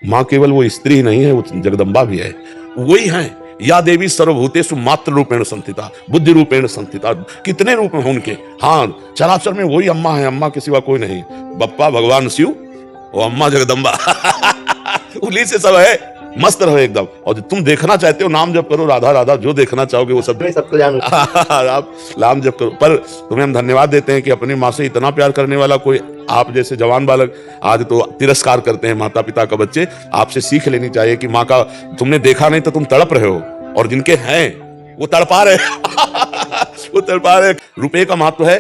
माँ केवल वो स्त्री ही नहीं है, वो जगदम्बा भी है। वही है, या देवी सर्वभूतेषु मातृ रूपेण संस्थिता, बुद्धि रूपेण संस्थिता। कितने रूप हैं उनके, हाँ चराचर में वही अम्मा है, अम्मा के सिवा कोई नहीं। बप्पा भगवान शिव और अम्मा जगदम्बा उन्हीं से सब है। मस्त रहो एकदम। और तुम देखना चाहते हो, नाम जप करो, राधा राधा, जो देखना चाहोगे वो सब सबको जान आप नाम जप करो। पर तुम्हें हम धन्यवाद देते हैं कि अपनी माँ से इतना प्यार करने वाला कोई आप जैसे जवान बालक आज तो तिरस्कार करते हैं माता पिता का बच्चे। आपसे सीख लेनी चाहिए कि माँ का तुमने देखा नहीं तो तुम तड़प रहे हो, और जिनके हैं वो तड़पा रहे वो तड़पा रहे। रुपए का महत्व है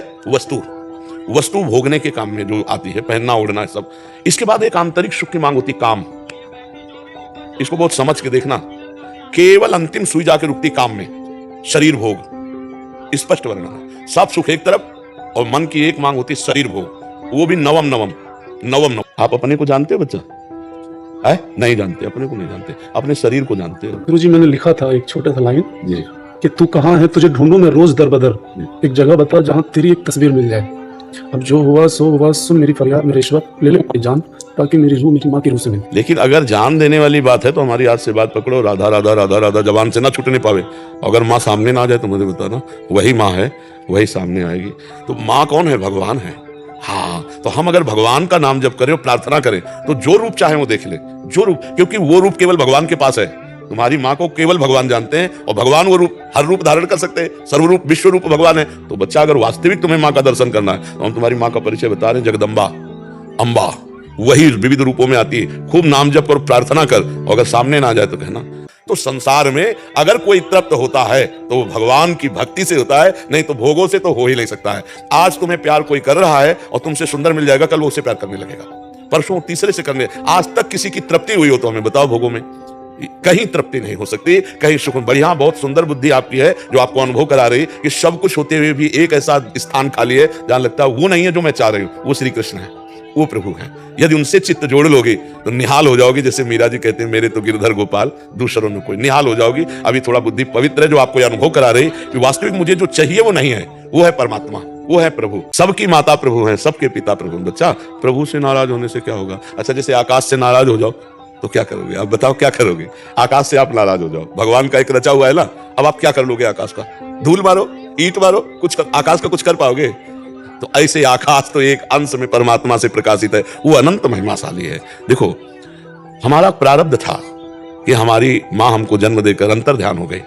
वस्तु भोगने के काम में जो आती है, पहनना ओढ़ना सब। इसके बाद एक आंतरिक सुख की मांग होती, काम। इसको बहुत समझ के देखना। केवल अंतिम सुई जाके रुकती काम में, शरीर भोग। स्पष्ट वर्णन है। सब सुख एक तरफ, और मन की एक मांग होती शरीर भोग, वो भी नवम। आप अपने को जानते हो बच्चा? है नहीं जानते, अपने को नहीं जानते, अपने शरीर को जानते हो। गुरुजी मैंने लिखा था एक छोटा सा लाइन जी कि तू कहाँ है, तुझे ढूंढूं मैं रोज दर बदर, एक जगह बता जहाँ तेरी एक तस्वीर मिल जाए। अब जो हुआ सो हुआ, सुन मेरी फरियाद मेरे ईश्वर, ले ले मेरी जान, ताकि मेरी रूह मेरी माँ की रूह से मिले। लेकिन अगर जान देने वाली बात है तो हमारी आज से बात पकड़ो, राधा राधा राधा राधा जबान से ना छूटने पावे। अगर माँ सामने ना आ जाए तो मुझे बताना, वही माँ है, वही सामने आएगी। तो माँ कौन है? भगवान है। हाँ, तो हम अगर भगवान का नाम जप करें और प्रार्थना करें तो जो रूप चाहे वो देख ले, जो रूप, क्योंकि वो रूप केवल भगवान के पास है। तुम्हारी माँ को केवल भगवान जानते हैं, और भगवान वो रूप हर रूप धारण कर सकते हैं। सर्वरूप विश्व रूप भगवान है। तो बच्चा, अगर वास्तविक तुम्हें माँ का दर्शन करना है तो हम तुम्हारी माँ का परिचय बता रहे हैं, जगदम्बा, अम्बा, वही विविध रूपों में आती है। खूब नाम जप और प्रार्थना कर, और अगर सामने ना आ जाए तो कहना। तो संसार में अगर कोई तृप्त होता है तो वो भगवान की भक्ति से होता है, नहीं तो भोगों से तो हो ही नहीं सकता है। आज तुम्हें प्यार कोई कर रहा है और तुमसे सुंदर मिल जाएगा, कल वो उससे प्यार करने लगेगा, परसों तीसरे से करने। आज तक किसी की तृप्ति हुई हो तो हमें बताओ? भोगों में कहीं तृप्ति नहीं हो सकती, कहीं सुख। बढ़िया, बहुत सुंदर बुद्धि आपकी है जो आपको अनुभव करा रही कि सब कुछ होते हुए भी एक ऐसा स्थान खाली है जहां लगता है वो नहीं है जो मैं चाह रही हूं। वो श्री कृष्ण है, वो प्रभु है। यदि उनसे चित्त जोड़ लोगे तो निहाल हो जाओगी। जैसे मीरा जी कहते हैं, मेरे तो गिरधर गोपाल दूसरों में कोई, निहाल हो जाओगी। अभी थोड़ा बुद्धि पवित्र है जो आपको यह अनुभव करा रही कि वास्तविक मुझे जो चाहिए वो नहीं है, वो है परमात्मा, वो है प्रभु। सबकी माता प्रभु है, सबके पिता प्रभु। बच्चा, प्रभु से नाराज होने से क्या होगा? अच्छा, जैसे आकाश से नाराज हो जाओ तो क्या करोगे? आप बताओ क्या करोगे? आकाश से आप नाराज हो जाओ, भगवान का एक रचा हुआ है ना, अब आप क्या कर लोगे? आकाश का धूल मारो, ईंट मारो, कुछ कर, आकाश का कुछ कर पाओगे? तो ऐसे आकाश तो एक अंश में परमात्मा से प्रकाशित है, वो अनंत महिमाशाली है। देखो, हमारा प्रारब्ध था कि हमारी माँ हमको जन्म देकर अंतर ध्यान हो गई।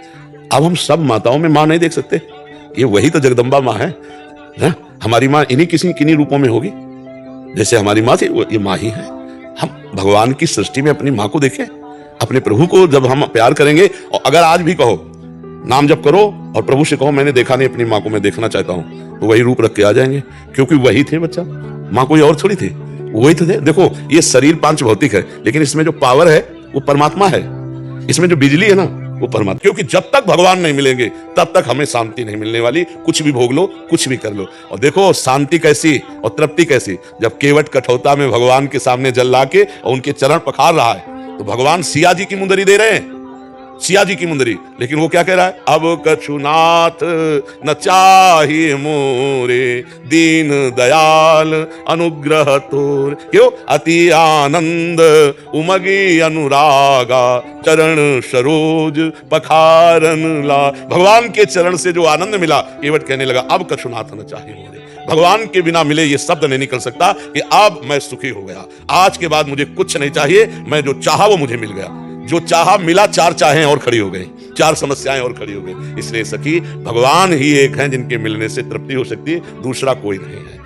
अब हम सब माताओं में माँ नहीं देख सकते, ये वही तो जगदम्बा माँ है ना? हमारी माँ इन्हीं किन्हीं रूपों में होगी। जैसे हमारी माँ थी, वो ये माँ ही है। हम भगवान की सृष्टि में अपनी माँ को देखें, अपने प्रभु को जब हम प्यार करेंगे। और अगर आज भी कहो, नाम जप करो और प्रभु से कहो मैंने देखा नहीं अपनी माँ को, मैं देखना चाहता हूं, तो वही रूप रख के आ जाएंगे, क्योंकि वही थे बच्चा। माँ कोई और थोड़ी थी, वही तो थे। देखो, ये शरीर पांच भौतिक है, लेकिन इसमें जो पावर है वो परमात्मा है। इसमें जो बिजली है ना वो परमात्मा। क्योंकि जब तक भगवान नहीं मिलेंगे तब तक हमें शांति नहीं मिलने वाली। कुछ भी भोग लो, कुछ भी कर लो। और देखो, शांति कैसी और तृप्ति कैसी, जब केवट कठौता में भगवान के सामने जल ला के और उनके चरण पखार रहा है, तो भगवान सिया जी की मुंदरी दे रहे हैं, सिया जी की मुंदरी। लेकिन वो क्या कह रहा है? अब कछुनाथ न चाहिए मोरे, दीन दयाल अनुग्रह तोर। क्यों? अति आनंद उमगी अनुरागा, चरण सरोज पखारन ला। भगवान के चरण से जो आनंद मिला, केवट कहने लगा अब कछुनाथ न चाहिए मोरे। भगवान के बिना मिले ये शब्द नहीं निकल सकता कि अब मैं सुखी हो गया, आज के बाद मुझे कुछ नहीं चाहिए, मैं जो चाहा वो मुझे मिल गया। जो चाहा मिला, चार चाहें और खड़ी हो गई, चार समस्याएं और खड़ी हो गई। इसलिए सखी, भगवान ही एक हैं जिनके मिलने से तृप्ति हो सकती है, दूसरा कोई नहीं है।